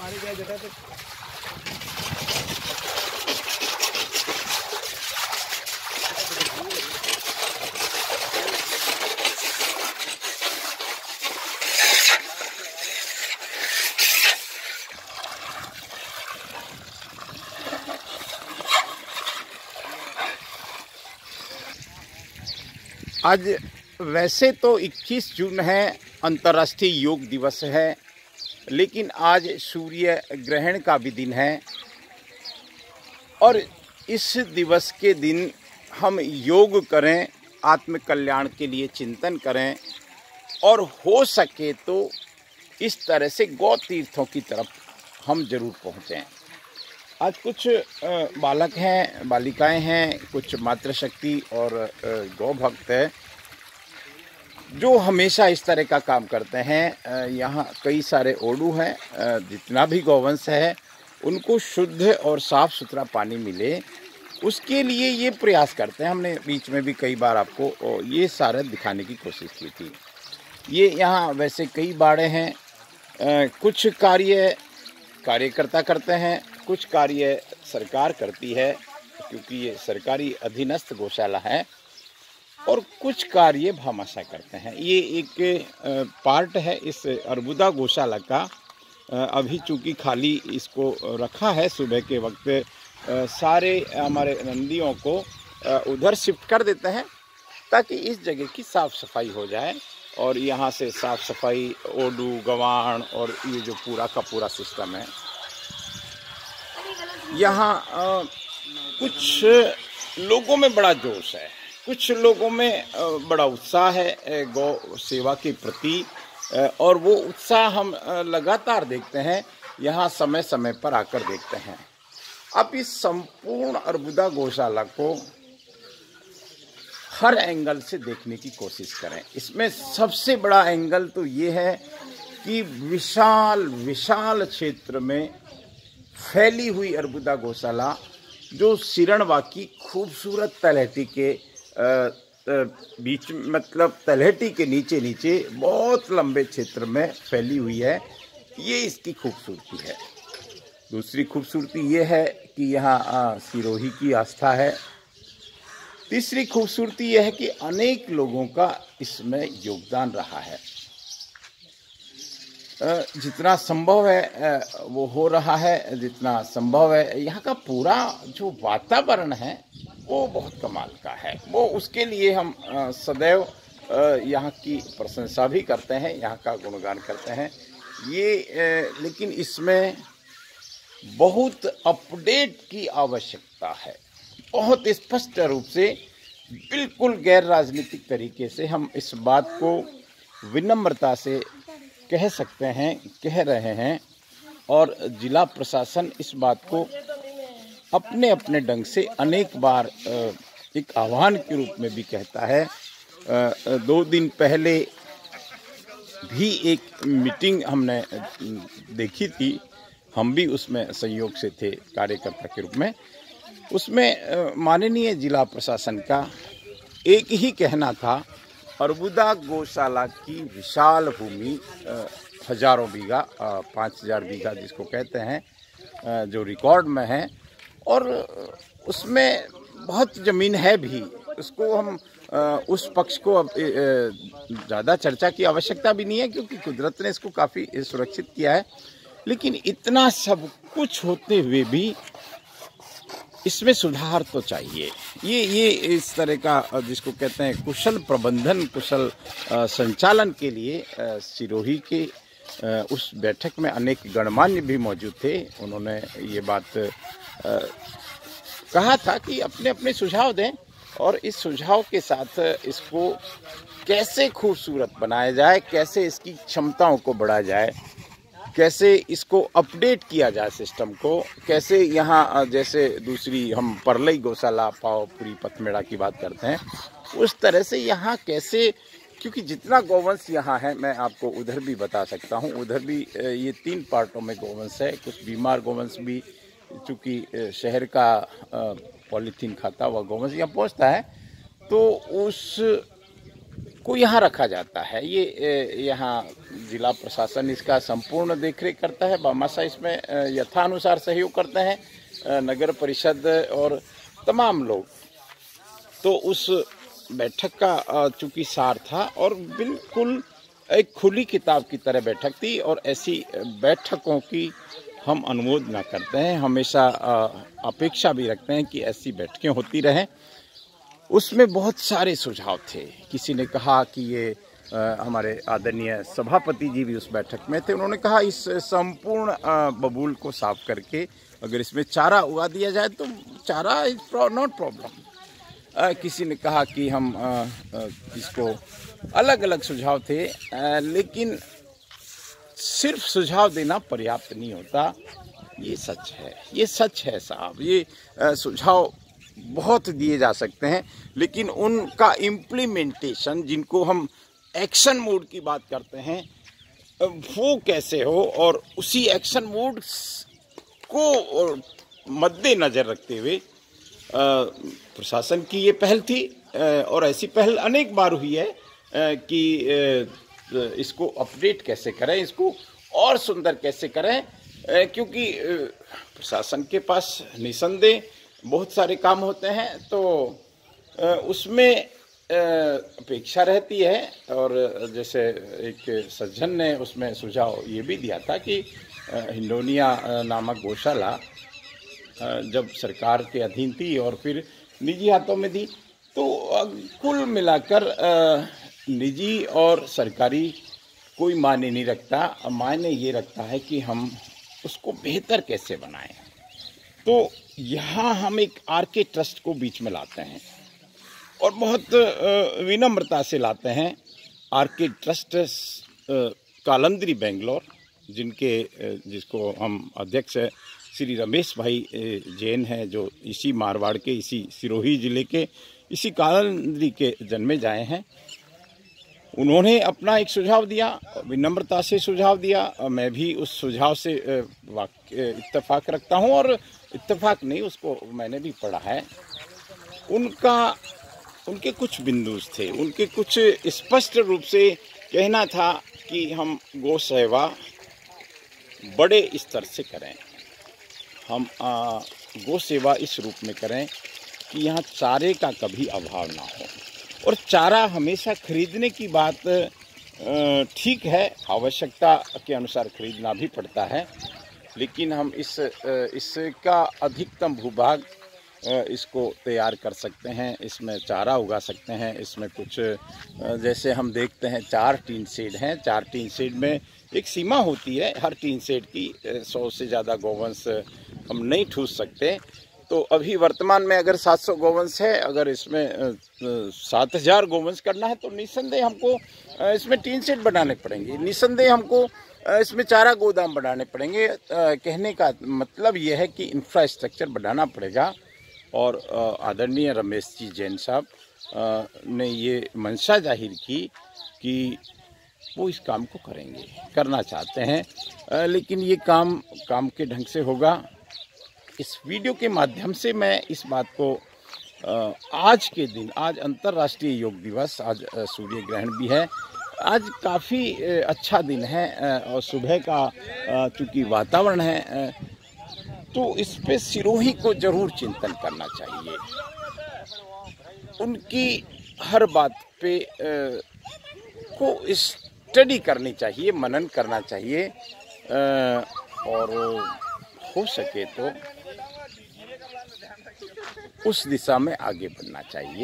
आज वैसे तो 21 जून है, अंतर्राष्ट्रीय योग दिवस है, लेकिन आज सूर्य ग्रहण का भी दिन है और इस दिवस के दिन हम योग करें, आत्म कल्याण के लिए चिंतन करें और हो सके तो इस तरह से गौ तीर्थों की तरफ हम जरूर पहुँचें। आज कुछ बालक हैं, बालिकाएं हैं, कुछ मातृशक्ति और गौ भक्त हैं जो हमेशा इस तरह का काम करते हैं। यहाँ कई सारे ओडू हैं, जितना भी गौवंश है उनको शुद्ध और साफ सुथरा पानी मिले उसके लिए ये प्रयास करते हैं। हमने बीच में भी कई बार आपको ये सारा दिखाने की कोशिश की थी। ये यहाँ वैसे कई बाड़े हैं, कुछ कार्यकर्ता करते हैं, कुछ कार्य सरकार करती है क्योंकि ये सरकारी अधीनस्थ गौशाला है, और कुछ कार्य भामाशाह करते हैं। ये एक पार्ट है इस अर्बुदा गौशाला का। अभी चूँकि खाली इसको रखा है, सुबह के वक्त सारे हमारे नंदियों को उधर शिफ्ट कर देते हैं ताकि इस जगह की साफ़ सफाई हो जाए और यहाँ से साफ़ सफाई, ओडू, गवाण और ये जो पूरा का पूरा सिस्टम है। यहाँ कुछ लोगों में बड़ा जोश है, कुछ लोगों में बड़ा उत्साह है गौ सेवा के प्रति, और वो उत्साह हम लगातार देखते हैं, यहाँ समय समय पर आकर देखते हैं। अब इस संपूर्ण अर्बुदा गौशाला को हर एंगल से देखने की कोशिश करें। इसमें सबसे बड़ा एंगल तो ये है कि विशाल विशाल क्षेत्र में फैली हुई अर्बुदा गौशाला जो सिरणवा की खूबसूरत तलहटी के बीच, मतलब तलहटी के नीचे नीचे बहुत लंबे क्षेत्र में फैली हुई है, ये इसकी खूबसूरती है। दूसरी खूबसूरती ये है कि यहाँ सिरोही की आस्था है। तीसरी खूबसूरती यह है कि अनेक लोगों का इसमें योगदान रहा है। जितना संभव है वो हो रहा है, जितना संभव है। यहाँ का पूरा जो वातावरण है वो बहुत कमाल का है। वो उसके लिए हम सदैव यहाँ की प्रशंसा भी करते हैं, यहाँ का गुणगान करते हैं। लेकिन इसमें बहुत अपडेट की आवश्यकता है। बहुत स्पष्ट रूप से, बिल्कुल गैर राजनीतिक तरीके से हम इस बात को विनम्रता से कह सकते हैं, कह रहे हैं, और जिला प्रशासन इस बात को अपने अपने ढंग से अनेक बार एक आह्वान के रूप में भी कहता है। 2 दिन पहले भी एक मीटिंग हमने देखी थी, हम भी उसमें संयोग से थे कार्यकर्ता के रूप में। उसमें माननीय जिला प्रशासन का एक ही कहना था, अर्बुदा गौशाला की विशाल भूमि हजारों बीघा, 5000 बीघा जिसको कहते हैं, जो रिकॉर्ड में है, और उसमें बहुत ज़मीन है भी। उसको हम उस पक्ष को अब ज़्यादा चर्चा की आवश्यकता भी नहीं है क्योंकि कुदरत ने इसको काफ़ी सुरक्षित किया है। लेकिन इतना सब कुछ होते हुए भी इसमें सुधार तो चाहिए। ये इस तरह का जिसको कहते हैं कुशल प्रबंधन, कुशल संचालन के लिए सिरोही के उस बैठक में अनेक गणमान्य भी मौजूद थे। उन्होंने ये बात कहा था कि अपने अपने सुझाव दें और इस सुझाव के साथ इसको कैसे खूबसूरत बनाया जाए, कैसे इसकी क्षमताओं को बढ़ाया जाए, कैसे इसको अपडेट किया जाए सिस्टम को, कैसे यहाँ जैसे दूसरी हम परलई गौशाला, पावपुरी, पथमेड़ा की बात करते हैं, उस तरह से यहाँ कैसे, क्योंकि जितना गौवंश यहाँ है, मैं आपको उधर भी बता सकता हूँ, उधर भी ये 3 पार्टों में गौवंश है। कुछ बीमार गौवंश भी, चूँकि शहर का पॉलीथीन खाता हुआ गौवंश यहाँ पहुँचता है, तो उस को यहाँ रखा जाता है। ये यहाँ जिला प्रशासन इसका संपूर्ण देखरेख करता है। बामासा इसमें यथानुसार सहयोग करते हैं, नगर परिषद और तमाम लोग। तो उस बैठक का चूंकि सार था और बिल्कुल एक खुली किताब की तरह बैठक थी, और ऐसी बैठकों की हम अनुमोदन करते हैं, हमेशा अपेक्षा भी रखते हैं कि ऐसी बैठकें होती रहें। उसमें बहुत सारे सुझाव थे। किसी ने कहा कि ये हमारे आदरणीय सभापति जी भी उस बैठक में थे। उन्होंने कहा इस संपूर्ण बबूल को साफ करके अगर इसमें चारा उगा दिया जाए तो चारा इज नॉट प्रॉब्लम। किसी ने कहा कि हम इसको अलग अलग सुझाव थे, लेकिन सिर्फ सुझाव देना पर्याप्त नहीं होता। ये सच है, ये सच है साहब। ये सुझाव बहुत दिए जा सकते हैं, लेकिन उनका इम्प्लीमेंटेशन, जिनको हम एक्शन मोड की बात करते हैं, वो कैसे हो, और उसी एक्शन मोड को मद्देनजर रखते हुए प्रशासन की ये पहल थी। और ऐसी पहल अनेक बार हुई है कि इसको अपडेट कैसे करें, इसको और सुंदर कैसे करें, क्योंकि प्रशासन के पास निसंदेह बहुत सारे काम होते हैं, तो उसमें अपेक्षा रहती है। और जैसे एक सज्जन ने उसमें सुझाव ये भी दिया था कि हिंडोनिया नामक गौशाला जब सरकार के अधीन थी और फिर निजी हाथों में थी, तो कुल मिलाकर निजी और सरकारी कोई मायने नहीं रखता। मायने ये रखता है कि हम उसको बेहतर कैसे बनाएं। तो यहाँ हम एक आरके ट्रस्ट को बीच में लाते हैं और बहुत विनम्रता से लाते हैं। आरके ट्रस्ट कालंदरी बेंगलोर, जिसको हम अध्यक्ष श्री रमेश भाई जैन हैं, जो इसी मारवाड़ के, इसी सिरोही जिले के, इसी कालंदरी के जन्मे जाए हैं। उन्होंने अपना एक सुझाव दिया, विनम्रता से सुझाव दिया। मैं भी उस सुझाव से इत्तेफाक रखता हूं, और इत्तेफाक नहीं, उसको मैंने भी पढ़ा है। उनके कुछ बिंदु थे, उनके कुछ स्पष्ट रूप से कहना था कि हम गौ सेवा बड़े स्तर से करें। हम गौ सेवा इस रूप में करें कि यहाँ चारे का कभी अभाव ना हो। और चारा हमेशा खरीदने की बात ठीक है, आवश्यकता के अनुसार खरीदना भी पड़ता है, लेकिन हम इसका अधिकतम भूभाग इसको तैयार कर सकते हैं, इसमें चारा उगा सकते हैं। इसमें कुछ जैसे हम देखते हैं 4 टीन शेड हैं, 4 टीन शेड में एक सीमा होती है हर टीन शेड की। 100 से ज़्यादा गौवंश हम नहीं ठूस सकते। तो अभी वर्तमान में अगर 700 गौवंश है, अगर इसमें 7000 गौवंश करना है तो निस्संदेह हमको इसमें टीन शेड बनाने पड़ेंगे, निस्संदेह हमको इसमें चारा गोदाम बनाने पड़ेंगे। कहने का मतलब यह है कि इंफ्रास्ट्रक्चर बनाना पड़ेगा। और आदरणीय रमेश जी जैन साहब ने ये मंशा जाहिर की कि वो इस काम को करेंगे, करना चाहते हैं, लेकिन ये काम के ढंग से होगा। इस वीडियो के माध्यम से मैं इस बात को आज के दिन, आज अंतर्राष्ट्रीय योग दिवस, आज सूर्य ग्रहण भी है, आज काफ़ी अच्छा दिन है और सुबह का चूँकि वातावरण है, तो इस पे सिरोही को जरूर चिंतन करना चाहिए। उनकी हर बात पे को स्टडी करनी चाहिए, मनन करना चाहिए, और हो सके तो उस दिशा में आगे बढ़ना चाहिए।